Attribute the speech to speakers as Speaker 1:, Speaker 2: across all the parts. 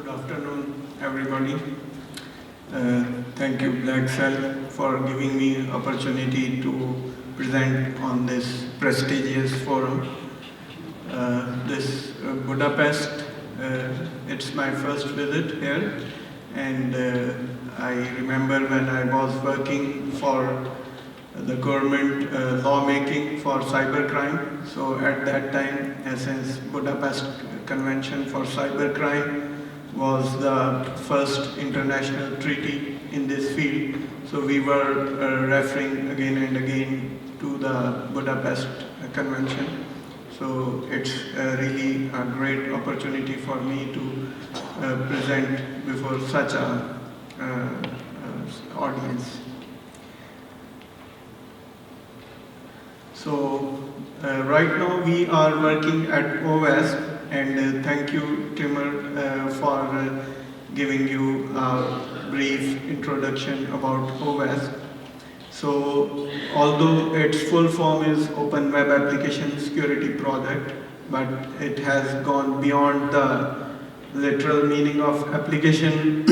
Speaker 1: Good afternoon, everybody. Thank you, Black Cell, for giving me opportunity to present on this prestigious forum. This Budapest, it's my first visit here, and I remember when I was working for the government lawmaking for cybercrime. So at that time, since Budapest Convention for Cybercrime was the first international treaty in this field, so we were referring again and again to the Budapest Convention. So it's really a great opportunity for me to present before such a audience. So right now we are working at OWASP, and thank you, Timur, for giving you a brief introduction about OWASP. So although its full form is Open Web Application Security Project, but it has gone beyond the literal meaning of application,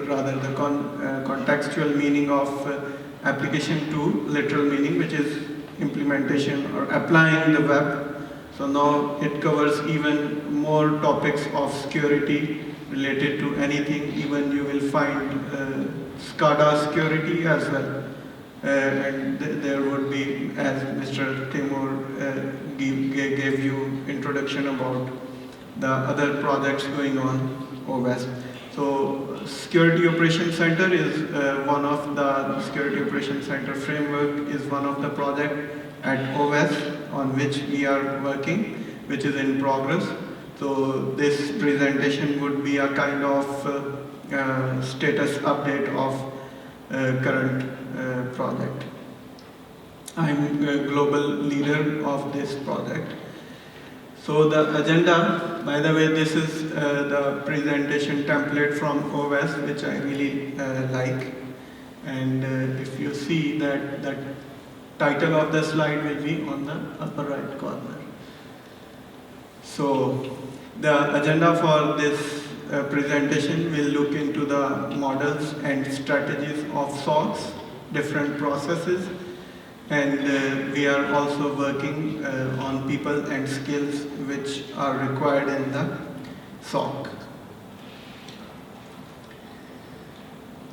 Speaker 1: rather the contextual meaning of application to literal meaning, which is implementation or applying the web. So now it covers even more topics of security related to anything. Even you will find SCADA security as well. And there would be, as Mr. Timur gave you introduction about the other projects going on OWASP. So Security Operations Center is one of the Security Operations Center framework is one of the project at OWASP on which we are working, which is in progress. So this presentation would be a kind of status update of current project. I'm a global leader of this project. So the agenda, by the way, this is the presentation template from OWASP, which I really like. And if you see that the title of the slide will be on the upper right corner. So the agenda for this presentation will look into the models and strategies of SOCs, different processes, and we are also working on people and skills which are required in the SOC.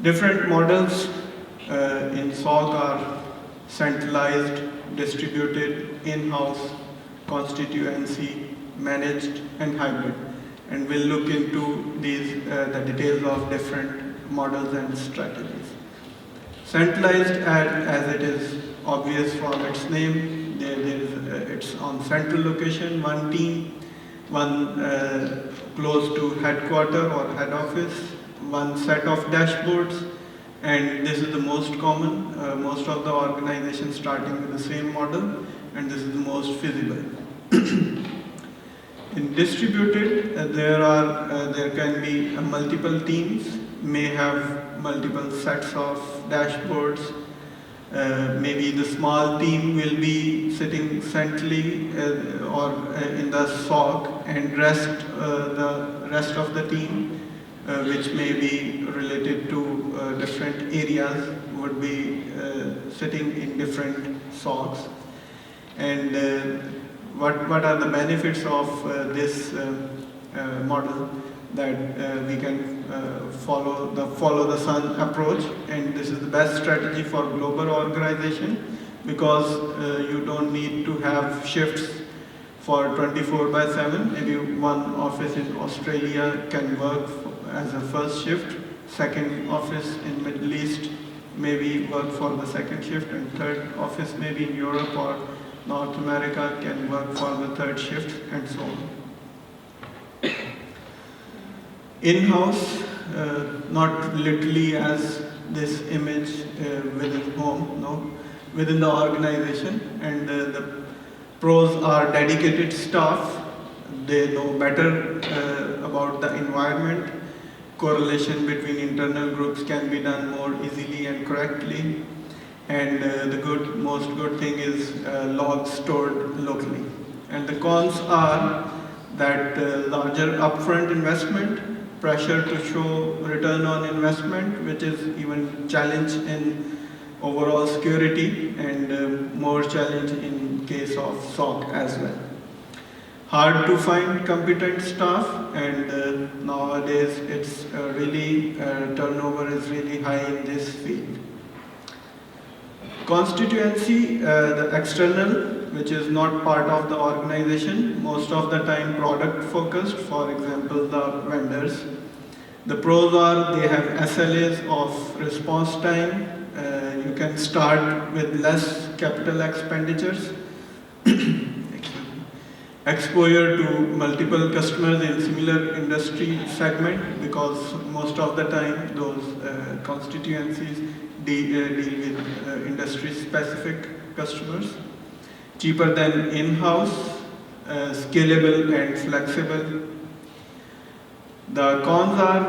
Speaker 1: Different models in SOC are centralized, distributed, in-house, constituency, managed, and hybrid. And we'll look into these the details of different models and strategies. Centralized, as it is obvious from its name, it's on central location, one team, one close to headquarter or head office, one set of dashboards, and this is the most common. Most of the organizations starting with the same model, and this is the most feasible. In distributed, there can be multiple teams, may have multiple sets of dashboards. Maybe the small team will be sitting centrally or in the SOC, and the rest of the team, which may be related to different areas, would be sitting in different SOCs. And what are the benefits of this model? That we can follow the sun approach, and this is the best strategy for global organization, because you don't need to have shifts for 24/7. Maybe one office in Australia can work as a first shift, second office in Middle East maybe work for the second shift, and third office maybe in Europe or North America can work for the third shift, and so on. In-house, not literally as this image within home, no, within the organization, and the pros are dedicated staff. They know better about the environment. Correlation between internal groups can be done more easily and correctly. And the most good thing is logs stored locally. And the cons are that larger upfront investment, pressure to show return on investment, which is even challenge in overall security and more challenge in case of SOC as well. Hard to find competent staff, and nowadays it's really turnover is really high in this field. Constituency, the external, which is not part of the organization, most of the time product focused, for example the vendors. The pros are they have SLAs of response time, you can start with less capital expenditures, exposure to multiple customers in similar industry segment, because most of the time those constituencies deal with industry specific customers. Cheaper than in-house, scalable and flexible. The cons are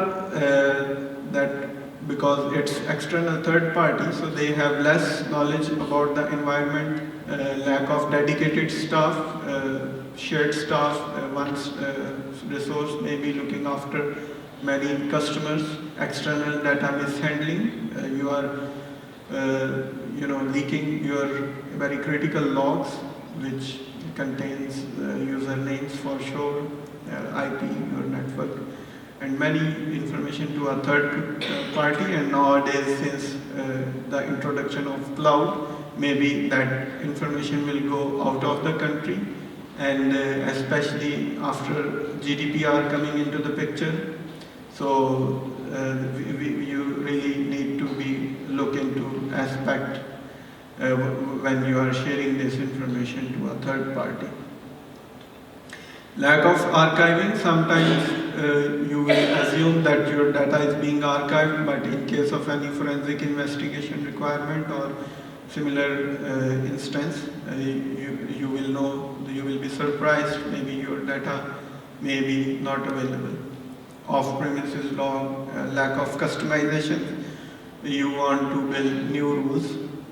Speaker 1: that because it's external third party, so they have less knowledge about the environment, lack of dedicated staff, shared staff, one's resource may be looking after many customers, external database handling, you are leaking your very critical logs, which contains usernames for sure, IP, your network, and many information to a third party. And nowadays, since the introduction of cloud, maybe that information will go out of the country, and especially after GDPR coming into the picture. So you really need to be look into aspect when you are sharing this information to a third party. Lack of archiving, sometimes you will assume that your data is being archived, but in case of any forensic investigation requirement or similar instance, you will know, you will be surprised, maybe your data may be not available. Off-premises log, lack of customization, you want to build new rules,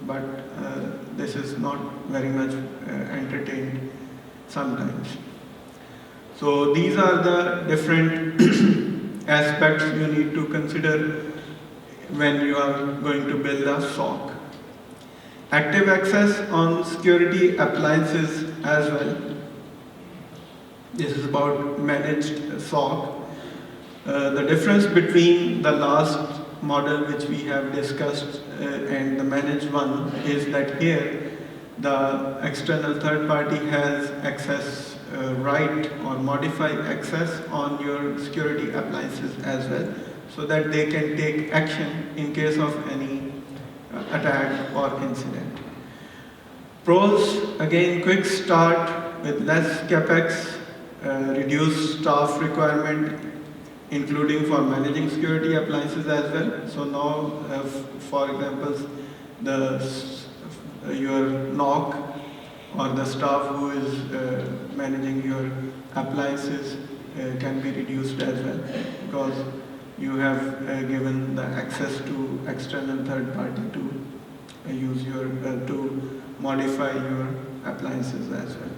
Speaker 1: but this is not very much entertained sometimes. So these are the different aspects you need to consider when you are going to build a SOC. Active access on security appliances as well. This is about managed SOC. The difference between the last model which we have discussed and the managed one is that here the external third party has access right or modified access on your security appliances as well, so that they can take action in case of any attack or incident. Pros, again, quick start with less capex, reduced staff requirement, including for managing security appliances as well. So now, for example, your NOC or the staff who is managing your appliances can be reduced as well, because you have given the access to external third party to use your to modify your appliances as well.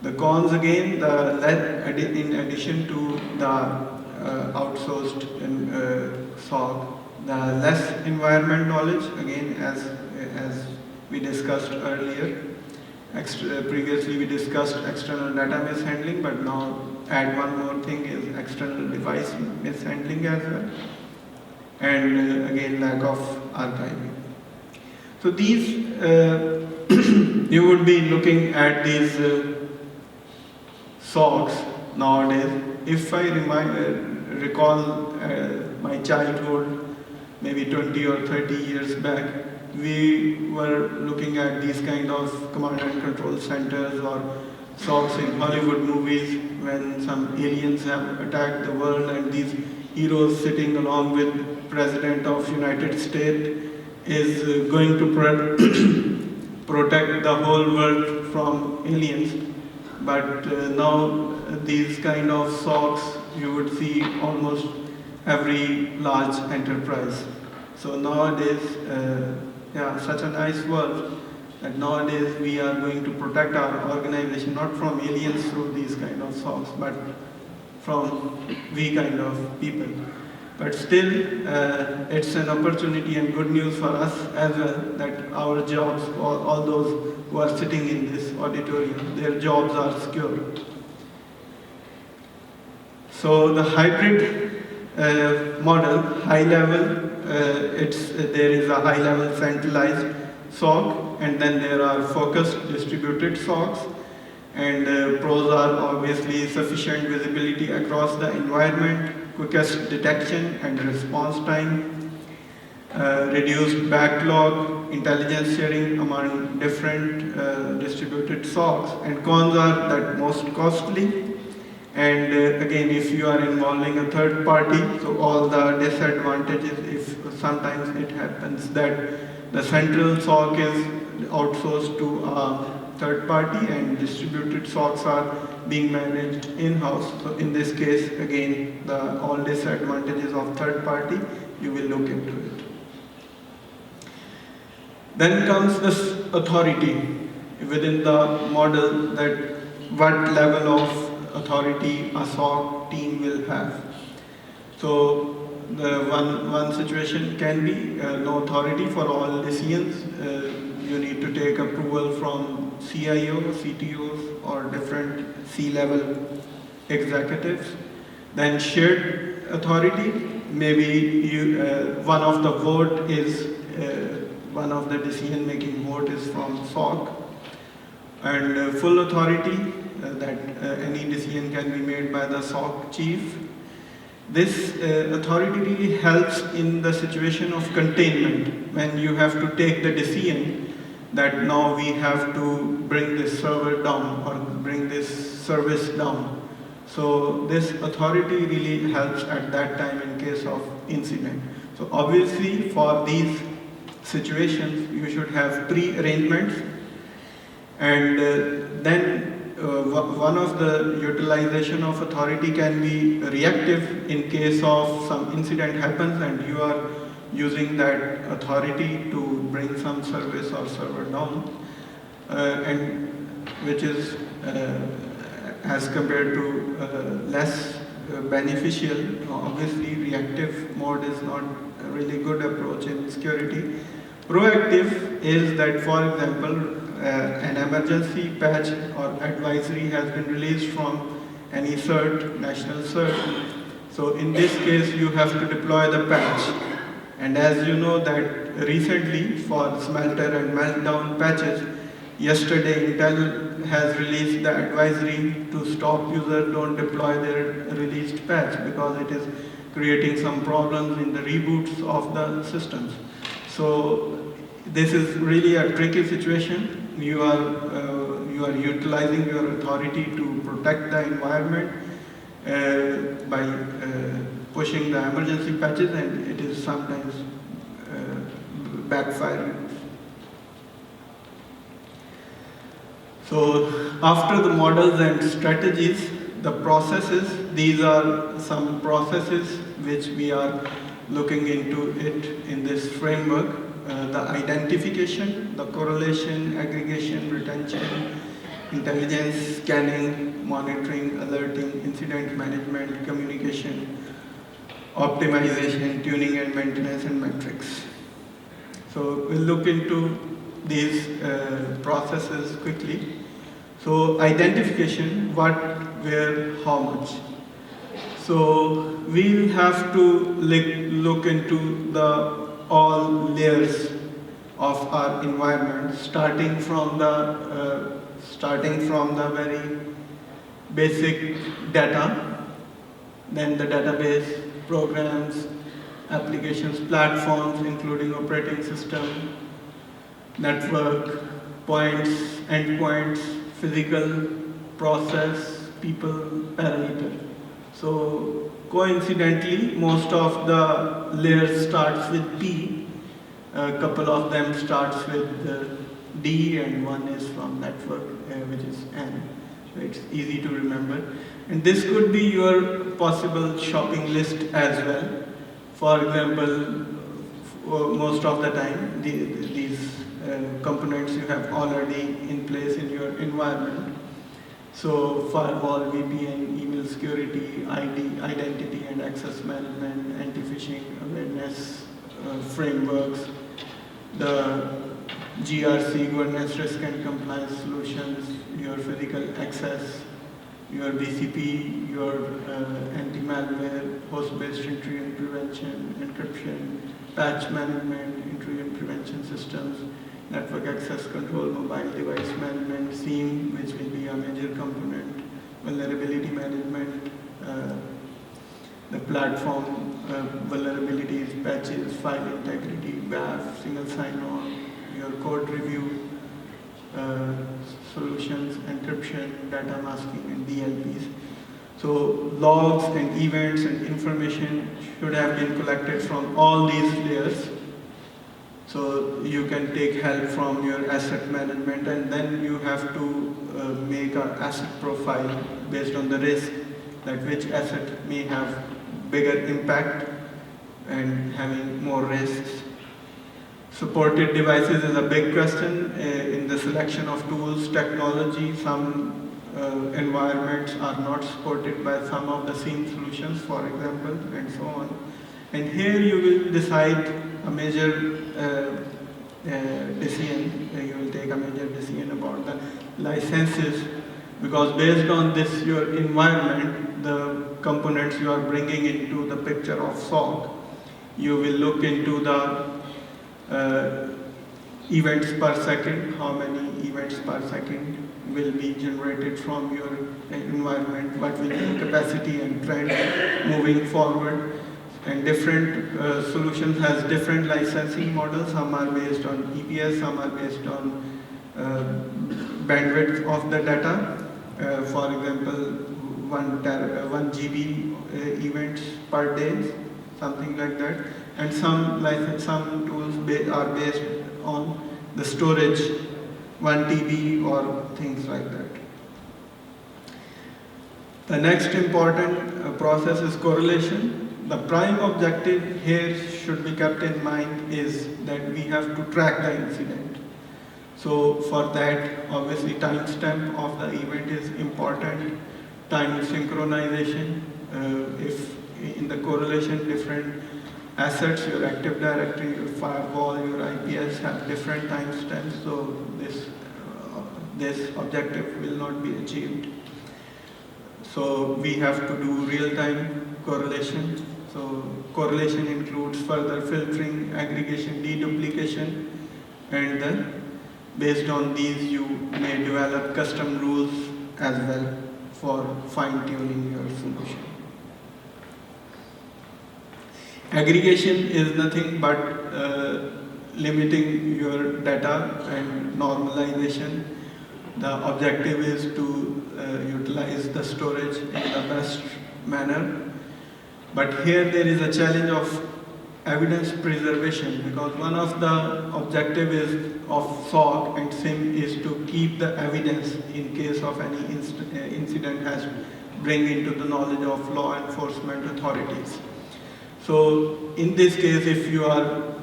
Speaker 1: The cons again, in addition to the outsourced SOC, the less environment knowledge, again as we discussed earlier. Previously we discussed external database handling, but now add one more thing is external device mishandling as well, and again lack of archiving. So these you would be looking at these SOCs nowadays. If I recall my childhood, maybe 20 or 30 years back, we were looking at these kind of command and control centers or SOCs in Hollywood movies when some aliens have attacked the world, and these heroes sitting along with President of United States is going to protect the whole world from aliens. But now these kind of SOCs you would see almost every large enterprise. So nowadays, such a nice world. that nowadays we are going to protect our organization not from aliens through these kind of SOCs, but from we kind of people. But still, it's an opportunity and good news for us as well that our jobs, all those who are sitting in this auditorium, their jobs are secure. So the hybrid model, high level, there is a high level centralized SOC, and then there are focused distributed SOCs. And pros are obviously sufficient visibility across the environment, quickest detection and response time, reduced backlog, intelligence sharing among different distributed SOCs, and cons are that most costly. And again, if you are involving a third party, so all the disadvantages, if sometimes it happens that the central SOC is outsourced to a third party and distributed SOCs are being managed in-house. So in this case, again, all disadvantages of third party, you will look into it. Then comes this authority within the model, that what level of authority a SOC team will have. So the one situation can be no authority for all decisions. You need to take approval from CIO, CTOs, or different C-level executives. Then shared authority, maybe one of the vote is, one of the decision-making vote is from SOC. And full authority, that any decision can be made by the SOC chief. This authority really helps in the situation of containment, when you have to take the decision that now we have to bring this server down or bring this service down. So this authority really helps at that time in case of incident. So obviously for these situations you should have pre-arrangements, and then one of the utilization of authority can be reactive in case of some incident happens and you are using that authority to bring some service or server down, and which is as compared to less beneficial. Obviously reactive mode is not a really good approach in security. Proactive is that, for example, an emergency patch or advisory has been released from any cert, national cert. So in this case, you have to deploy the patch. And as you know that recently for smelter and meltdown patches, yesterday Intel has released the advisory to stop users don't deploy their released patch because it is creating some problems in the reboots of the systems. So this is really a tricky situation. You are utilizing your authority to protect the environment by pushing the emergency patches, and it is sometimes backfiring. So after the models and strategies, the processes, these are some processes which we are looking into it in this framework. The identification, the correlation, aggregation, retention, intelligence, scanning, monitoring, alerting, incident management, communication, optimization, tuning and maintenance, and metrics. So we'll look into these processes quickly. So identification, what, where, how much. So we'll have to look into all layers of our environment, starting from the very basic data, then the database, programs, applications, platforms, including operating system, network, points, endpoints, physical, process, people, parameter. So coincidentally, most of the layers starts with P, a couple of them starts with D, and one is from network, which is N. So it's easy to remember. And this could be your possible shopping list as well. For example, most of the time, these components you have already in place in your environment. So firewall, VPN, email security, identity and access management, anti-phishing awareness frameworks, the GRC, governance, risk and compliance solutions, your physical access, your BCP, your anti-malware, host-based intrusion prevention, encryption, patch management, intrusion prevention systems, network access control, mobile device management, SIEM, which will be a major component, vulnerability management, the platform vulnerabilities, patches, file integrity, WAF, single sign-on, your code review, solutions, encryption, data masking, and DLPs. So logs and events and information should have been collected from all these layers. So you can take help from your asset management, and then you have to make an asset profile based on the risk, that which asset may have bigger impact and having more risks. Supported devices is a big question in the selection of tools, technology. Some environments are not supported by some of the SIEM solutions, for example, and so on. And here you will decide a major decision, you will take a major decision about the licenses, because based on this, your environment, the components you are bringing into the picture of SOC, you will look into the events per second, how many events per second will be generated from your environment, what will be the capacity and trend moving forward. And different solutions has different licensing models. Some are based on EPS, some are based on bandwidth of the data. For example, 1 GB events per day, something like that. And some tools are based on the storage, 1 TB or things like that. The next important process is correlation. The prime objective here should be kept in mind is that we have to track the incident. So for that, obviously timestamp of the event is important. Time synchronization, if in the correlation different assets, your Active Directory, your firewall, your IPS have different timestamps, so this objective will not be achieved. So we have to do real-time correlation. So correlation includes further filtering, aggregation, deduplication, and then based on these you may develop custom rules as well for fine-tuning your solution. Aggregation is nothing but limiting your data and normalization. The objective is to utilize the storage in the best manner. But here there is a challenge of evidence preservation, because one of the objectives of SOC and SIM is to keep the evidence in case of any incident has bring into the knowledge of law enforcement authorities. So in this case, if you are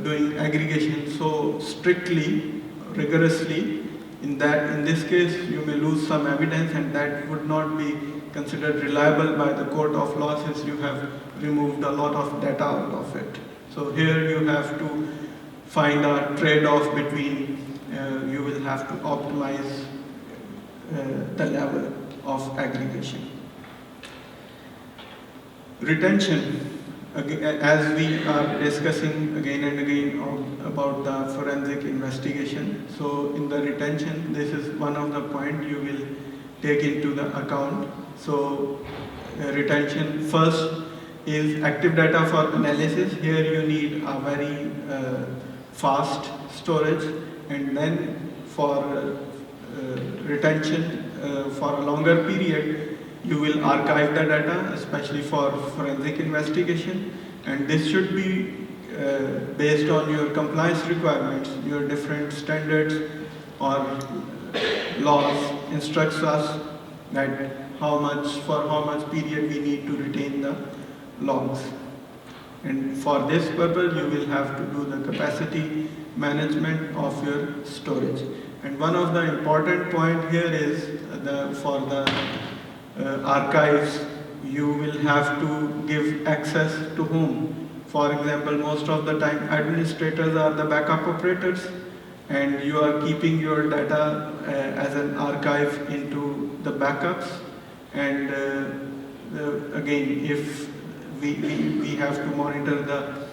Speaker 1: doing aggregation so strictly, rigorously, in this case you may lose some evidence, and that would not be considered reliable by the court of law, since you have removed a lot of data out of it. So here you have to find a trade-off between, you will have to optimize the level of aggregation. Retention, as we are discussing again and again about the forensic investigation. So in the retention, this is one of the points you will take into the account. So retention first is active data for analysis. Here you need a very fast storage, and then for retention for a longer period, you will archive the data, especially for forensic investigation, and this should be based on your compliance requirements. Your different standards or laws instructs us that for how much period we need to retain the logs. And for this purpose, you will have to do the capacity management of your storage. And one of the important point here is for the archives, you will have to give access to whom. For example, most of the time administrators are the backup operators, and you are keeping your data as an archive into the backups. And again, if we have to monitor the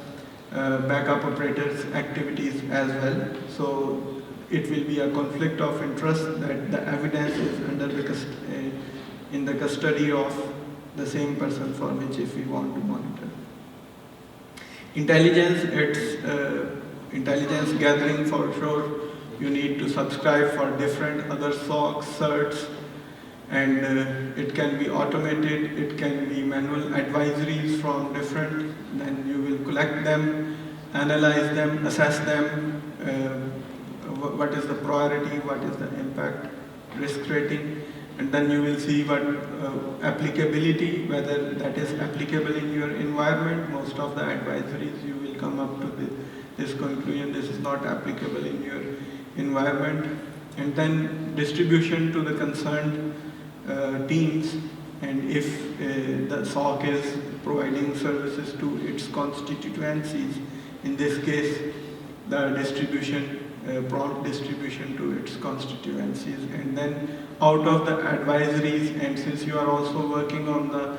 Speaker 1: backup operators' activities as well. So it will be a conflict of interest that the evidence is under in the custody of the same person for which if we want to monitor. Intelligence, it's intelligence gathering for sure. You need to subscribe for different other SOCs, certs, and it can be automated, it can be manual advisories from different, then you will collect them, analyze them, assess them, what is the priority, what is the impact, risk rating, and then you will see what applicability, whether that is applicable in your environment. Most of the advisories you will come up to this conclusion, this is not applicable in your environment. And then distribution to the concerned teams, and if the SOC is providing services to its constituencies, in this case the distribution, prompt distribution to its constituencies. And then out of the advisories, and since you are also working on the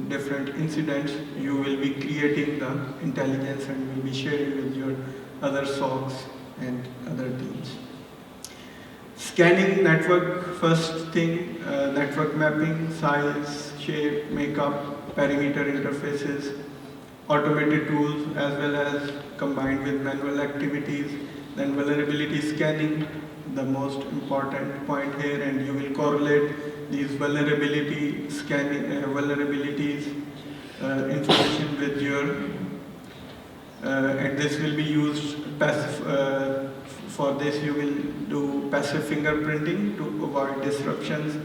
Speaker 1: different incidents, you will be creating the intelligence and will be sharing with your other SOCs and other teams. Scanning network, first thing, network mapping, size, shape, makeup, perimeter interfaces, automated tools as well as combined with manual activities. Then vulnerability scanning, the most important point here, and you will correlate these vulnerability scanning, vulnerabilities information with your, and this will be used passive, for this you will do passive fingerprinting to avoid disruptions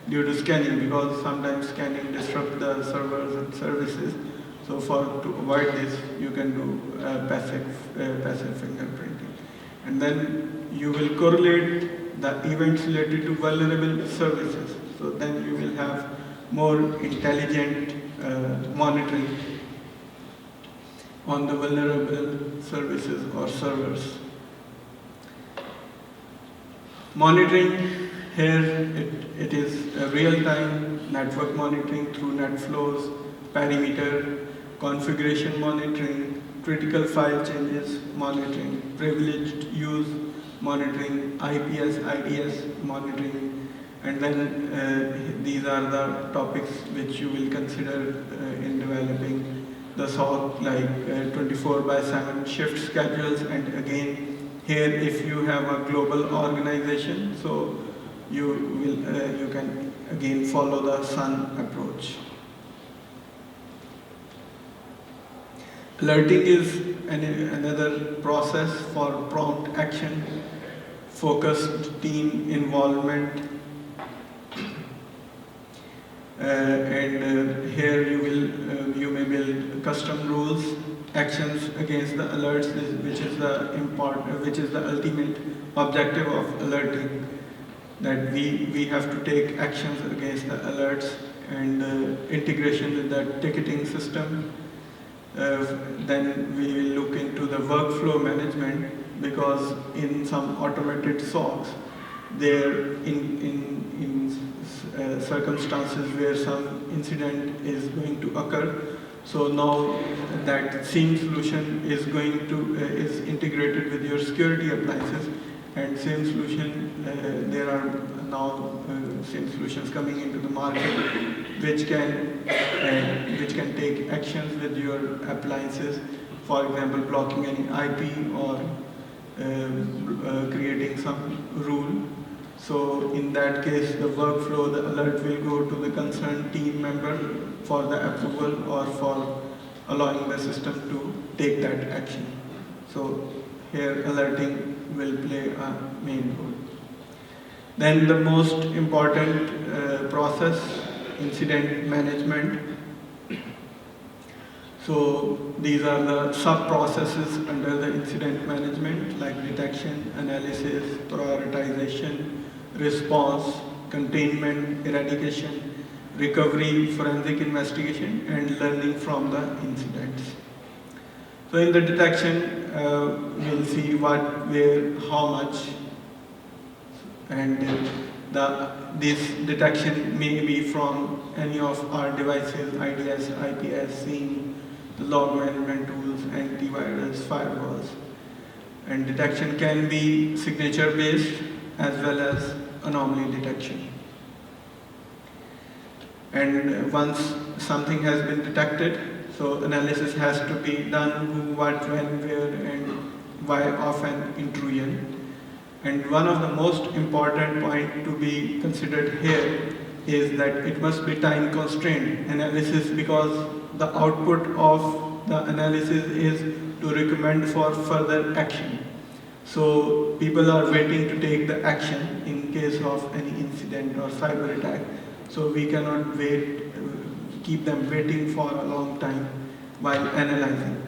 Speaker 1: due to scanning, because sometimes scanning disrupt the servers and services. So to avoid this, you can do passive fingerprinting. And then you will correlate the events related to vulnerable services. So then you will have more intelligent monitoring on the vulnerable services or servers. Monitoring, here it is real-time network monitoring through net flows, perimeter, configuration monitoring, critical file changes monitoring, privileged use monitoring, IPS, IDS monitoring, and then these are the topics which you will consider in developing the SOC, like 24/7 shift schedules. And again, here if you have a global organization, so you can again follow the SUN approach. Alerting is another process for prompt action, focused team involvement, and here you may build custom rules, actions against the alerts, which is the ultimate objective of alerting, that we have to take actions against the alerts, and integration with the ticketing system. Then we will look into the workflow management, because in some automated SOCs, there in circumstances where some incident is going to occur, so now that same solution is is integrated with your security appliances, and same solution, there are now same solutions coming into the market which can take actions with your appliances, for example blocking any IP or creating some rule. So in that case, the workflow, the alert will go to the concerned team member for the approval or for allowing the system to take that action. So here alerting will play a main role. Then the most important process, incident management. So these are the sub-processes under the incident management, like detection, analysis, prioritization, response, containment, eradication, recovery, forensic investigation, and learning from the incidents. So in the detection, we'll see what, where, how much, and this detection may be from any of our devices, IDS, IPS, SIEM, the log management tools, antivirus, firewalls. And detection can be signature based as well as anomaly detection. And once something has been detected, so analysis has to be done who, what, when, where, and why of an intrusion. And one of the most important points to be considered here is that it must be time constrained analysis, because the output of the analysis is to recommend for further action. So people are waiting to take the action in case of any incident or cyber attack. So we cannot wait, keep them waiting for a long time while analyzing.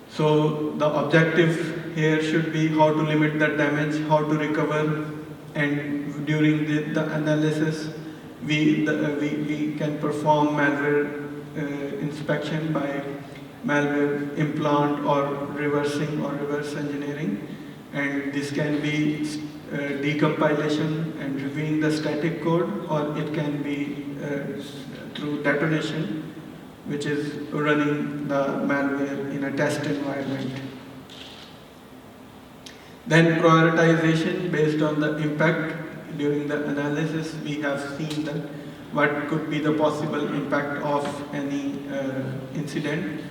Speaker 1: So the objective here should be how to limit the damage, how to recover, and during the analysis, we can perform malware inspection by malware implant or reversing or reverse engineering, and this can be decompilation and reviewing the static code, or it can be through detonation, which is running the malware in a test environment. Then prioritization based on the impact. During the analysis, we have seen that what could be the possible impact of any incident.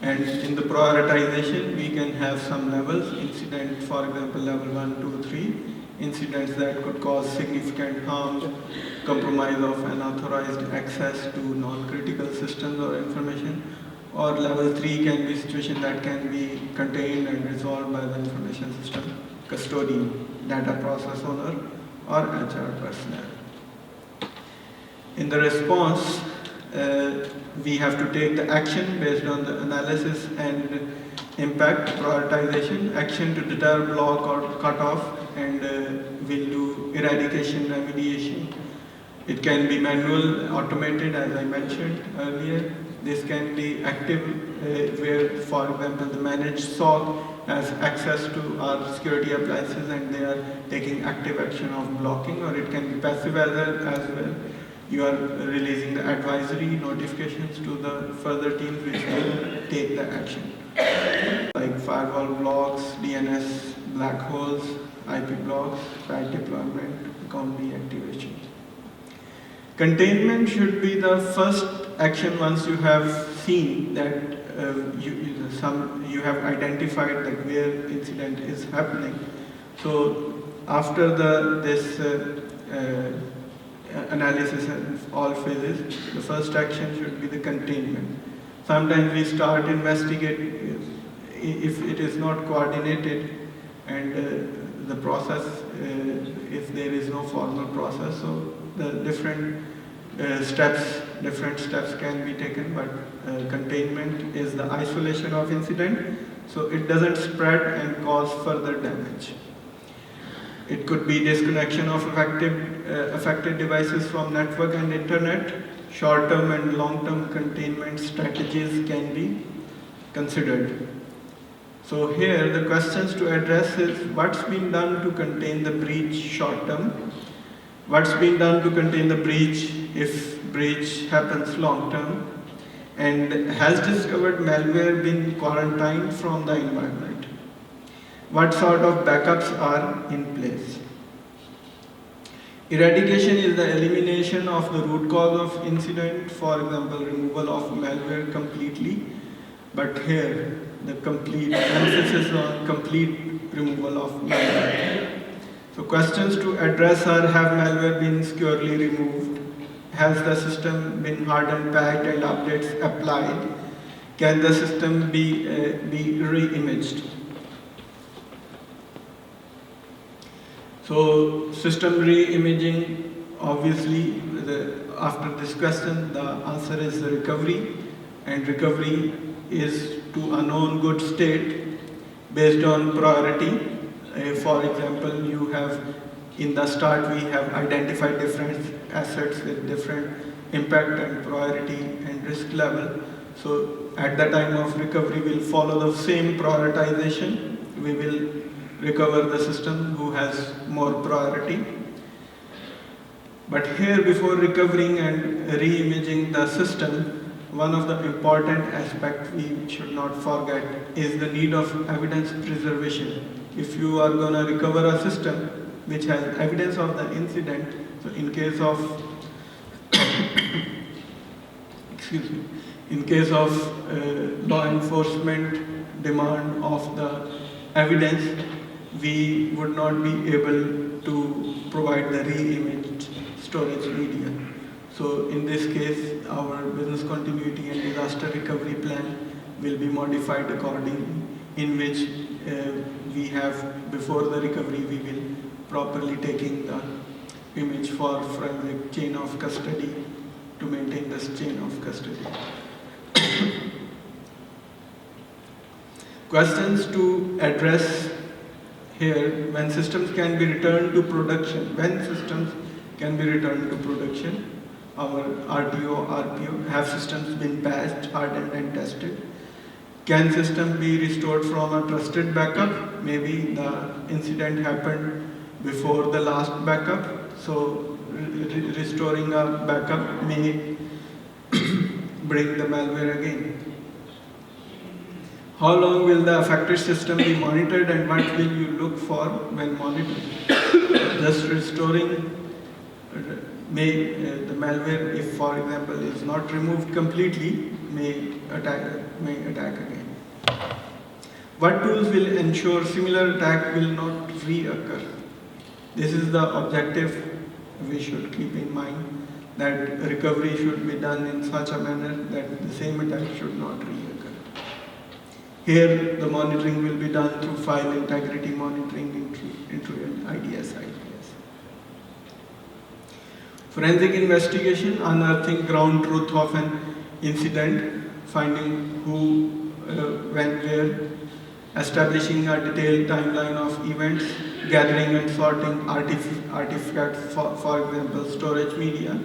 Speaker 1: And in the prioritization, we can have some levels. Incident, for example, level 1, 2, 3. Incidents that could cause significant harm, compromise of unauthorized access to non-critical systems or information. Or level 3 can be situation that can be contained and resolved by the information system custodian, data process owner, or HR personnel. In the response, we have to take the action based on the analysis and impact prioritization, action to deter, block, or cut off, and we'll do eradication, remediation. It can be manual, automated, as I mentioned earlier. This can be active, where, for example, the managed SOC has access to our security appliances and they are taking active action of blocking, or it can be passive as well. You are releasing the advisory notifications to the further teams which will take the action. Like firewall blocks, DNS black holes, IP blocks, site deployment, account deactivation. Containment should be the first action once you have seen that you have identified that where incident is happening. So after this analysis of all phases, the first action should be the containment. Sometimes we start investigating if it is not coordinated, and the process, if there is no formal process, so the different steps can be taken, but containment is the isolation of incident, so it doesn't spread and cause further damage. It could be disconnection of affected devices from network and internet. Short-term and long-term containment strategies can be considered. So here the questions to address is what's been done to contain the breach short-term, what's been done to contain the breach if breach happens long-term, and has discovered malware been quarantined from the environment? What sort of backups are in place? Eradication is the elimination of the root cause of incident, for example, removal of malware completely, but here the complete emphasis on complete removal of malware. So questions to address are: have malware been securely removed? Has the system been hardened, patched, and updates applied? Can the system be re-imaged? So system re-imaging, obviously, after this question, the answer is the recovery. and recovery is to a known good state based on priority. For example, you have in the start we have identified different assets with different impact and priority and risk level. So at the time of recovery, we'll follow the same prioritization. We will recover the system who has more priority. But here, before recovering and re-imaging the system, one of the important aspects we should not forget is the need of evidence preservation. If you are going to recover a system which has evidence of the incident, so in case of excuse me, in case of law enforcement demand of the evidence, we would not be able to provide the re-imaged storage media. So in this case, our business continuity and disaster recovery plan will be modified accordingly, in which we have, before the recovery, we will properly taking the image for forensic chain of custody to maintain this chain of custody. Questions to address here: when systems can be returned to production, our RTO, RPO, have systems been patched, hardened and tested? Can system be restored from a trusted backup? Maybe the incident happened before the last backup, so restoring a backup may bring the malware again. How long will the affected system be monitored, and what will you look for when monitoring? Just restoring the malware, if for example is not removed completely, may attack again. What tools will ensure similar attack will not reoccur? This is the objective we should keep in mind, that recovery should be done in such a manner that the same attack should not reoccur. Here, the monitoring will be done through file integrity monitoring into an IDS. Forensic investigation, unearthing ground truth of an incident, finding who went where, establishing a detailed timeline of events, gathering and sorting artifacts, for example, storage media.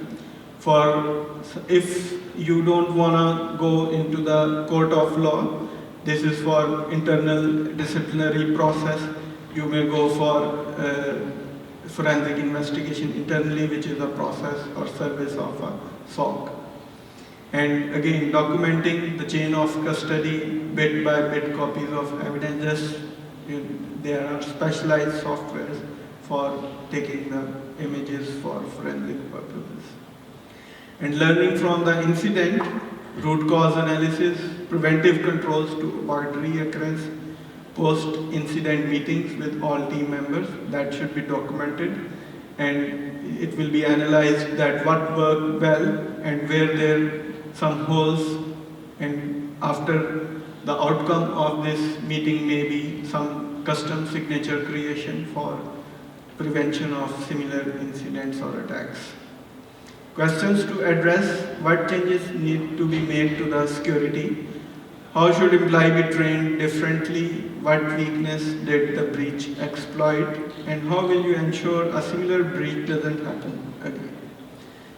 Speaker 1: If you don't want to go into the court of law, this is for internal disciplinary process. You may go for forensic investigation internally, which is a process or service of a SOC. And again, documenting the chain of custody, bit by bit copies of evidence. There are specialized softwares for taking the images for forensic purposes. And learning from the incident, root cause analysis, preventive controls to avoid reoccurrence, post-incident meetings with all team members, that should be documented, and it will be analyzed that what worked well and where there some holes, and after the outcome of this meeting may be some custom signature creation for prevention of similar incidents or attacks. Questions to address: what changes need to be made to the security? How should employee be trained differently? What weakness did the breach exploit? And how will you ensure a similar breach doesn't happen again?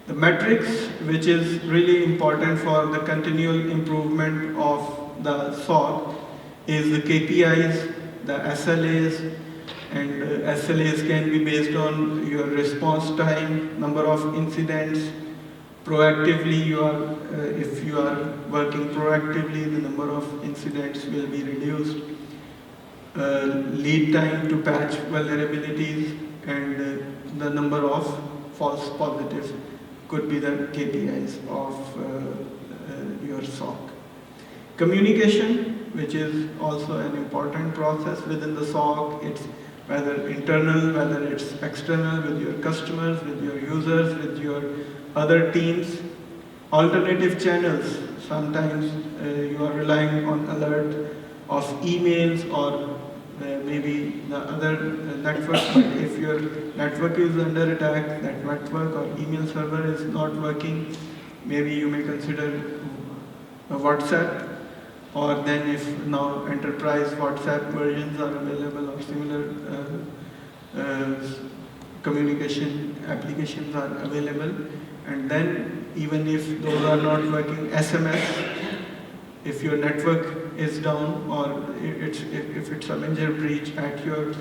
Speaker 1: The metrics, which is really important for the continual improvement of the SOC, is the KPIs, the SLAs, and SLAs can be based on your response time, number of incidents. Proactively, if you are working proactively, the number of incidents will be reduced. Lead time to patch vulnerabilities, and the number of false positives could be the KPIs of your SOC. Communication, which is also an important process within the SOC. It's whether internal, whether it's external, with your customers, with your users, with your other teams. Alternative channels, sometimes you are relying on alert of emails or maybe the other network, but if your network is under attack, that network or email server is not working, maybe you may consider WhatsApp, or then if now enterprise WhatsApp versions are available or similar communication applications are available, and then even if those are not working, SMS, if your network is down or if it's a major breach at your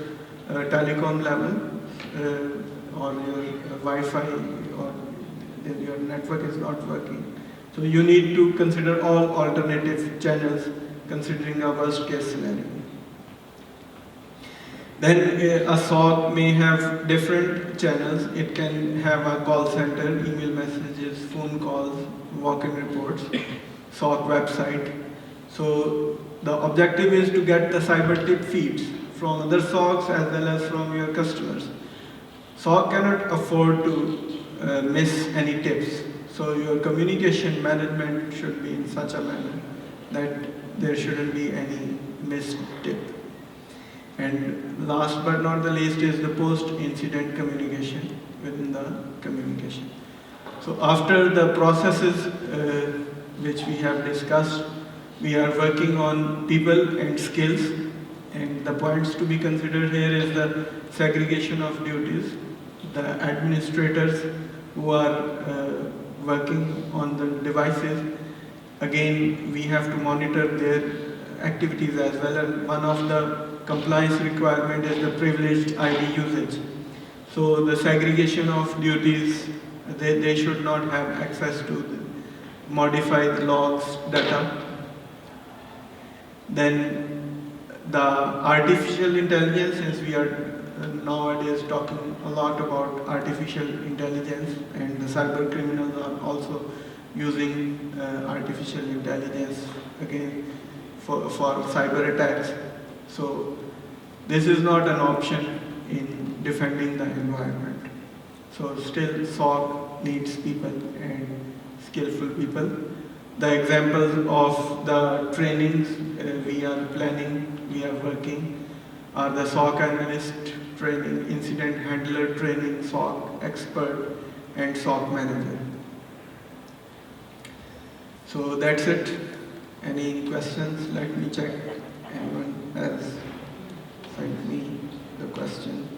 Speaker 1: telecom level, or your Wi-Fi or your network is not working. So you need to consider all alternative channels considering a worst case scenario. Then a SOC may have different channels. It can have a call center, email messages, phone calls, walk-in reports, SOC website. So the objective is to get the cyber tip feeds from other SOCs as well as from your customers. SOC cannot afford to miss any tips. So your communication management should be in such a manner that there shouldn't be any missed tip. And last but not the least is the post-incident communication within the communication. So after the processes which we have discussed, we are working on people and skills, and the points to be considered here is the segregation of duties, the administrators who are working on the devices. Again, we have to monitor their activities as well, and one of the compliance requirement is the privileged ID usage. So the segregation of duties, they should not have access to the modified logs data. Then the artificial intelligence, since we are nowadays talking a lot about artificial intelligence, and the cyber criminals are also using artificial intelligence again for cyber attacks. So this is not an option in defending the environment. So still SOC needs people and skillful people. The examples of the trainings we are planning, we are working, are the SOC analyst training, incident handler training, SOC expert, and SOC manager. So that's it. Any questions? Let me check. Anyone has sent me the question?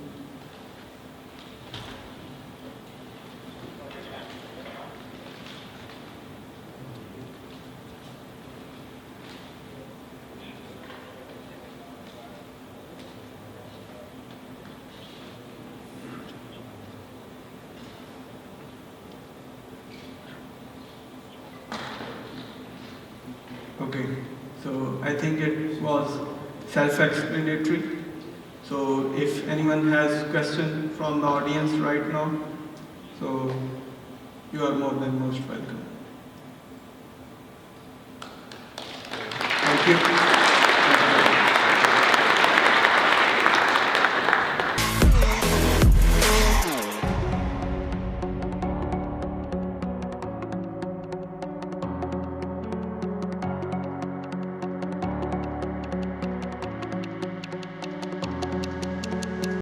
Speaker 1: Okay, so I think it was self-explanatory. So if anyone has question from the audience right now, so you are more than most welcome. Thank you.